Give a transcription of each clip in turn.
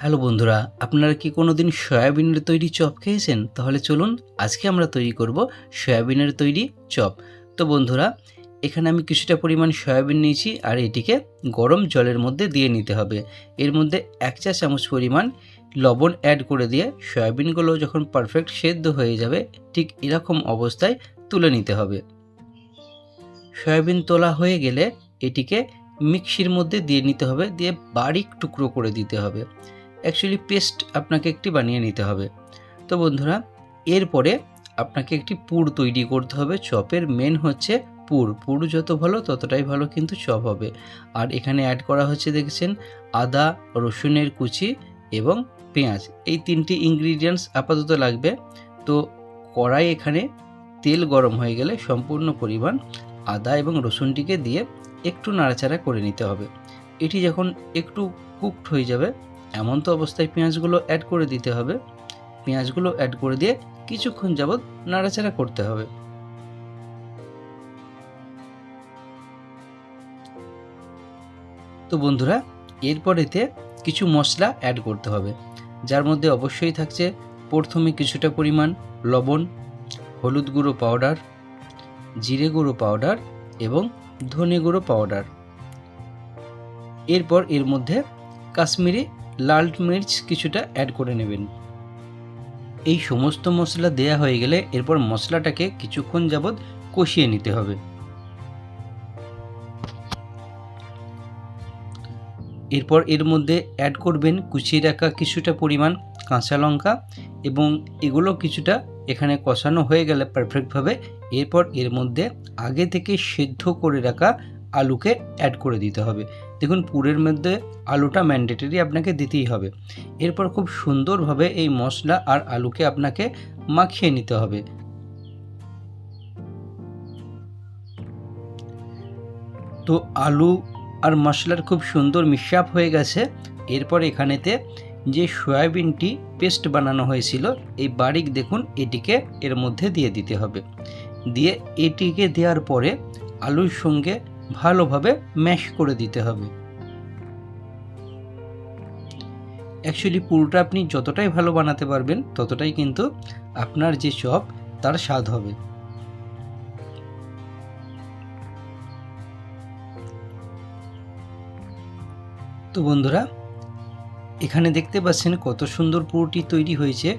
Hello বন্ধুরা, আপনারা কি কোনোদিন সয়াবিনের তৈরি চপ খেয়েছেন? তাহলে চলুন আজকে আমরা তৈরি করব সয়াবিনের তৈরি চপ। তো বন্ধুরা, এখানে আমি কিছুটা পরিমাণ সয়াবিন নিয়েছি আর এটিকে গরম জলের মধ্যে দিয়ে নিতে হবে। এর মধ্যে 1 চা চামচ পরিমাণ লবণ অ্যাড করে দিয়ে সয়াবিনগুলো যখন পারফেক্ট সেদ্ধ হয়ে যাবে, ঠিক এরকম অবস্থায় তুলে নিতে হবে। সয়াবিন তোলা হয়ে গেলে এটিকে মিক্সির মধ্যে দিয়ে নিতে হবে, দিয়ে বারিক টুকরো করে দিতে হবে। অ্যাকচুয়ালি পেস্ট আপনাকে একটি বানিয়ে নিতে হবে। তো বন্ধুরা, এরপরে আপনাকে একটি পুর তৈরি করতে হবে। চপের মেন হচ্ছে পুর যত ভালো ততটাই ভালো কিন্তু চপ হবে। আর এখানে অ্যাড করা হচ্ছে দেখেছেন আদা, রসুনের কুচি এবং পেঁয়াজ। এই 3টি ইনগ্রিডিয়েন্টস আপাতত লাগবে। তো কড়াই এখানে তেল গরম হয়ে গেলে সম্পূর্ণ পরিমাণ আদা এবং রসুনটিকে দিয়ে একটু নাড়াচাড়া করে নিতে হবে। এটি যখন একটু কুকড হয়ে যাবে এমন তো অবস্থায় পেঁয়াজগুলো অ্যাড করে দিতে হবে। পেঁয়াজগুলো অ্যাড করে দিয়ে কিছুক্ষণ যাবৎ নাড়াচাড়া করতে হবে। তো বন্ধুরা, এরপরেতে কিছু মশলা অ্যাড করতে হবে, যার মধ্যে অবশ্যই থাকছে প্রথমে কিছুটা পরিমাণ লবণ, হলুদ গুঁড়ো পাউডার, জিরে গুঁড়ো পাউডার এবং ধনে গুঁড়ো পাউডার। এরপর এর মধ্যে কাশ্মীরি লাল মির্চ কিছুটা অ্যাড করে নেবেন। এই সমস্ত মশলা দেয়া হয়ে গেলে এরপর মশলাটাকে কিছুক্ষণ যাবৎ কষিয়ে নিতে হবে। এরপর এর মধ্যে অ্যাড করবেন কুচিয়ে রাখা কিছুটা পরিমাণ কাঁচা লঙ্কা এবং এগুলো কিছুটা এখানে কষানো হয়ে গেলে পারফেক্টভাবে এরপর এর মধ্যে আগে থেকে সেদ্ধ করে রাখা আলুকে অ্যাড করে দিতে হবে। দেখুন, পুরের মধ্যে আলুটা ম্যান্ডেটরি আপনাকে দিতেই হবে। এরপর খুব সুন্দরভাবে এই মশলা আর আলুকে আপনাকে মাখিয়ে নিতে হবে। তো আলু আর মশলার খুব সুন্দর মিক্সআপ হয়ে গেছে। এরপর এখানেতে যে সয়াবিনটি পেস্ট বানানো হয়েছিল এই বারিক দেখুন এটিকে এর মধ্যে দিয়ে দিতে হবে। দিয়ে এটিকে দেওয়ার পরে আলুর সঙ্গে ভালোভাবে ম্যাশ করে দিতে হবে। অ্যাকচুয়ালি পুরোটা আপনি যতটাই ভালো বানাতে পারবেন ততটাই কিন্তু আপনার যে চপ তার স্বাদ হবে। তো বন্ধুরা, এখানে দেখতে পাচ্ছেন কত সুন্দর পুরোটি তৈরি হয়েছে।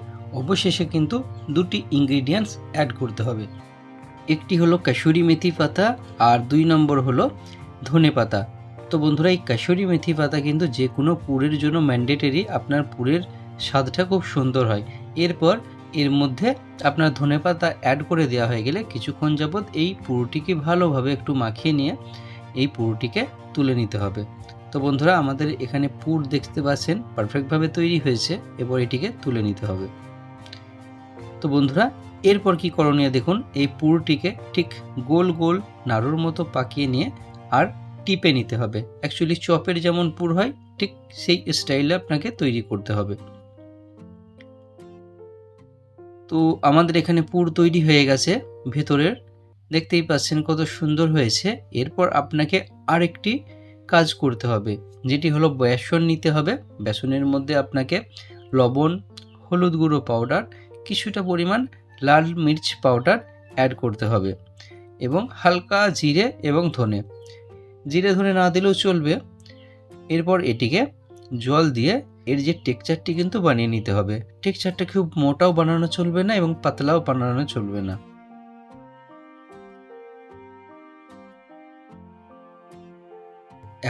অবশেষে কিন্তু 2টি ইনগ্রিডিয়েন্টস অ্যাড করতে হবে। একটি হলো কাসুরি মেথি পাতা আর 2 নম্বর হলো ধনে পাতা। তো বন্ধুরা, এই কাসুরি মেথি পাতা কিন্তু যে কোনো পুরের জন্য ম্যান্ডেটরি। আপনার পুরের স্বাদটা খুব সুন্দর হয়। এরপর এর মধ্যে আপনার ধনে পাতা অ্যাড করে দেওয়া হয়ে গেলে কিছুক্ষণ যাবৎ এই পুরোটিকে ভালোভাবে একটু মাখিয়ে নিয়ে এই পুরোটিকে তুলে নিতে হবে। তো বন্ধুরা, আমাদের এখানে পুর দেখতে পাচ্ছেন পারফেক্টভাবে তৈরি হয়েছে। এবার এটিকে তুলে নিতে হবে। তো বন্ধুরা, এরপর কি করণীয় দেখুন, এই পুরটিকে ঠিক গোল গোল নাড়ুর মতো পাকিয়ে নিয়ে আর টিপে নিতে হবে। অ্যাকচুয়ালি চপের যেমন পুর হয় ঠিক সেই স্টাইলে আপনাকে তৈরি করতে হবে। তো আমাদের এখানে পুর তৈরি হয়ে গেছে ভেতরের, দেখতেই পাচ্ছেন কত সুন্দর হয়েছে। এরপর আপনাকে আরেকটি কাজ করতে হবে, যেটি হলো বেসন নিতে হবে। বেসনের মধ্যে আপনাকে লবণ, হলুদ গুঁড়ো পাউডার, কিছুটা পরিমাণ লাল মির্চ পাউডার অ্যাড করতে হবে এবং হালকা জিরে এবং ধনে। জিরে ধনে না দিলেও চলবে। এরপর এটিকে জল দিয়ে এর যে টেক্সচারটি কিন্তু বানিয়ে নিতে হবে। টেক্সচারটা খুব মোটাও বানানো চলবে না এবং পাতলাও বানানো চলবে না।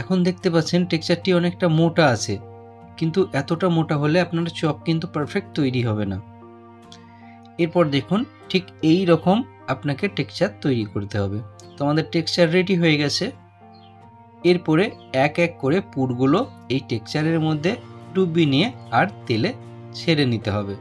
এখন দেখতে পাচ্ছেন টেক্সচারটি অনেকটা মোটা আছে, কিন্তু এতটা মোটা হলে আপনার চপ কিন্তু পারফেক্ট তৈরি হবে না। এরপর দেখুন ঠিক এই রকম আপনাকে টেক্সচার তৈরি করতে হবে। তো আমাদের টেক্সচার রেডি হয়ে গেছে। এরপরে এক এক করে পুরগুলো এই টেক্সচারের মধ্যে ডুবিয়ে নিয়ে আর তেলে ছেড়ে নিতে হবে।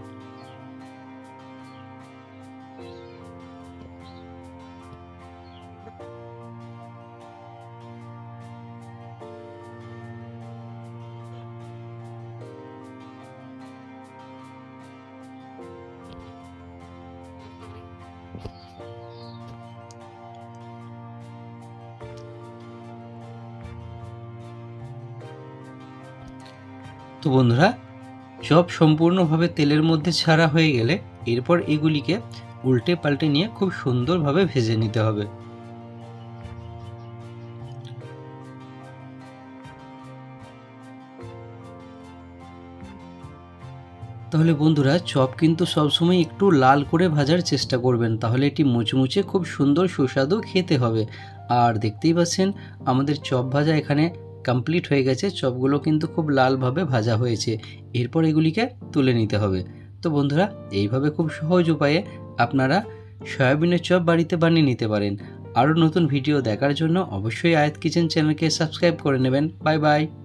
তো বন্ধুরা, চপ সম্পূর্ণভাবে তেলের মধ্যে ছাড়া হয়ে গেলে এরপর এগুলিকে উল্টে পাল্টে নিয়ে খুব সুন্দরভাবে ভেজে নিতে হবে। তাহলে বন্ধুরা, চপ কিন্তু সবসময় একটু লাল করে ভাজার চেষ্টা করবেন, তাহলে এটি মুচমুচে খুব সুন্দর সুস্বাদু খেতে হবে। আর দেখতেই পাচ্ছেন আমাদের চপ ভাজা এখানে কমপ্লিট হয়ে গেছে, চপগুলো কিন্তু খুব লালভাবে ভাজা হয়েছে। এরপর এগুলিকে তুলে নিতে হবে। তো বন্ধুরা, এইভাবে খুব সহজ উপায়ে আপনারা সয়াবিনের চপ বাড়িতে বানিয়ে নিতে পারেন। আরও নতুন ভিডিও দেখার জন্য অবশ্যই আয়াত কিচেন চ্যানেলকে সাবস্ক্রাইব করে নেবেন। Bye bye.